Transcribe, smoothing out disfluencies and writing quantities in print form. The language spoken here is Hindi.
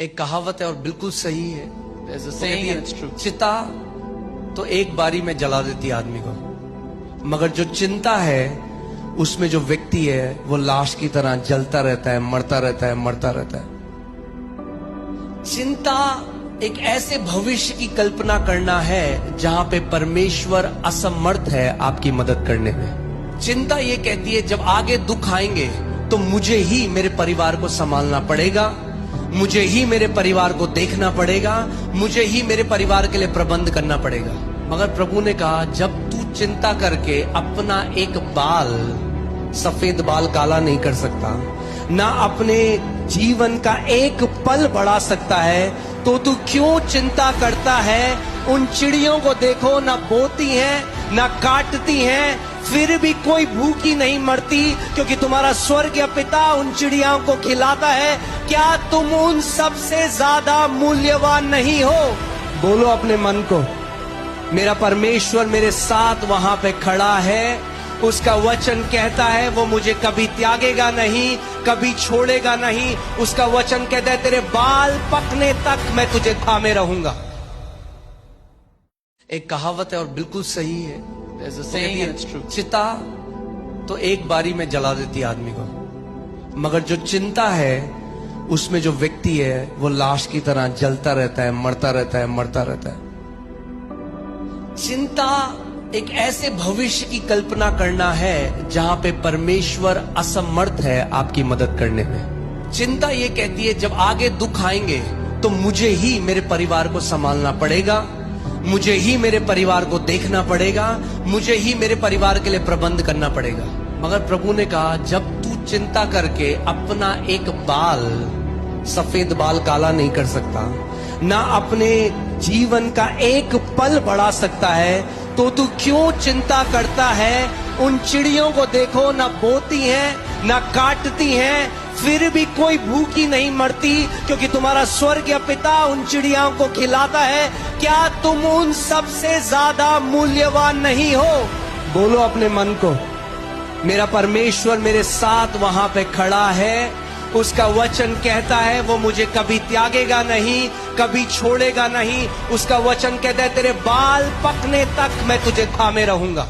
एक कहावत है और बिल्कुल सही है, चिता तो एक बारी में जला देती आदमी को, मगर जो चिंता है उसमें जो व्यक्ति है वो लाश की तरह जलता रहता है, मरता रहता है, मरता रहता है। चिंता एक ऐसे भविष्य की कल्पना करना है जहां पे परमेश्वर असमर्थ है आपकी मदद करने में। चिंता ये कहती है जब आगे दुख आएंगे तो मुझे ही मेरे परिवार को संभालना पड़ेगा, मुझे ही मेरे परिवार को देखना पड़ेगा, मुझे ही मेरे परिवार के लिए प्रबंध करना पड़ेगा। मगर प्रभु ने कहा जब तू चिंता करके अपना एक बाल, सफेद बाल काला नहीं कर सकता, ना अपने जीवन का एक पल बढ़ा सकता है, तो तू क्यों चिंता करता है? उन चिड़ियों को देखो, ना बोती हैं ना काटती हैं, फिर भी कोई भूखी नहीं मरती, क्योंकि तुम्हारा स्वर्गीय पिता उन चिड़ियों को खिलाता है। क्या तुम उन सबसे ज्यादा मूल्यवान नहीं हो? बोलो अपने मन को, मेरा परमेश्वर मेरे साथ वहां पे खड़ा है, उसका वचन कहता है वो मुझे कभी त्यागेगा नहीं, कभी छोड़ेगा नहीं। उसका वचन कहता है तेरे बाल पकने तक मैं तुझे थामे रहूंगा। एक कहावत है और बिल्कुल सही है, चिता तो एक बारी में जला देती आदमी को, मगर जो चिंता है उसमें जो व्यक्ति है वो लाश की तरह जलता रहता है, मरता रहता है, मरता रहता है। चिंता एक ऐसे भविष्य की कल्पना करना है जहां पे परमेश्वर असमर्थ है आपकी मदद करने में। चिंता ये कहती है जब आगे दुख आएंगे तो मुझे ही मेरे परिवार को संभालना पड़ेगा, मुझे ही मेरे परिवार को देखना पड़ेगा, मुझे ही मेरे परिवार के लिए प्रबंध करना पड़ेगा। मगर प्रभु ने कहा जब तू चिंता करके अपना एक बाल, सफेद बाल काला नहीं कर सकता, ना अपने जीवन का एक पल बढ़ा सकता है, तो तू क्यों चिंता करता है? उन चिड़ियों को देखो, ना बोती हैं ना काटती हैं, फिर भी कोई भूखी नहीं मरती, क्योंकि तुम्हारा स्वर्गीय पिता उन चिड़ियों को खिलाता है। क्या तुम उन सबसे ज्यादा मूल्यवान नहीं हो? बोलो अपने मन को, मेरा परमेश्वर मेरे साथ वहां पे खड़ा है, उसका वचन कहता है वो मुझे कभी त्यागेगा नहीं, कभी छोड़ेगा नहीं। उसका वचन कहता है तेरे बाल पकने तक मैं तुझे थामे रहूंगा।